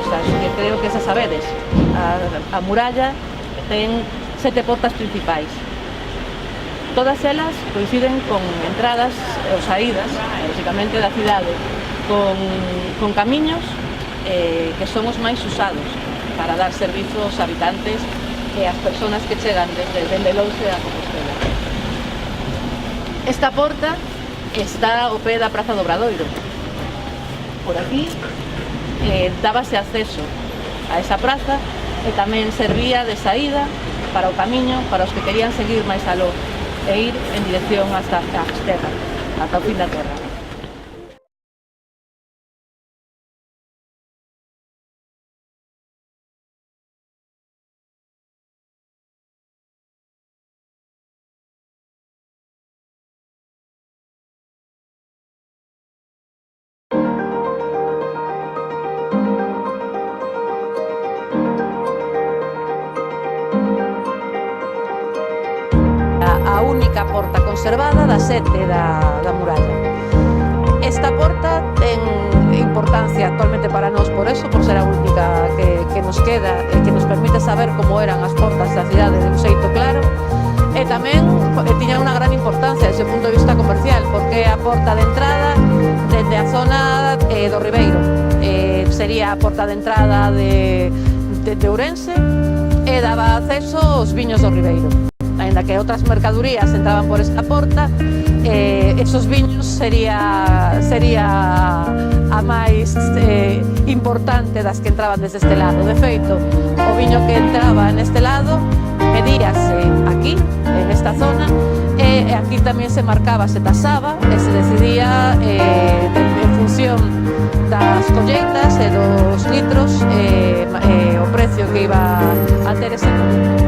cousas que creo que xa sabedes. A muralla ten 7 portas principais. Todas elas coinciden con entradas ou saídas, lógicamente, da cidade, con camiños que son os máis usados para dar servizo aos habitantes e ás persoas que chegan dende lonxe a Compostela. Esta porta está ao pé da Praza do Obradoiro. Por aquí dábase acceso a esa praza e tamén servía de saída para o camiño para os que querían seguir máis aló e ir en dirección hasta Asterra, ata o fin da terra. A única porta conservada das 7 da muralla. Esta porta ten importancia actualmente para nós por eso, por ser a única que nos queda e que nos permite saber como eran as portas da cidade de un xeito claro, e tamén tiña unha gran importancia desde o punto de vista comercial, porque é a porta de entrada dende a zona do Ribeiro. Sería a porta de entrada de Ourense e daba acceso aos viños do Ribeiro. Ainda que outras mercadurías entraban por esta porta, esos viños sería a máis importante das que entraban desde este lado. De feito, o viño que entraba neste lado medíase aquí, en esta zona, e aquí tamén se marcaba, se tasaba e se decidía en función das colleitas e dos litros o precio que iba a ter ese produto.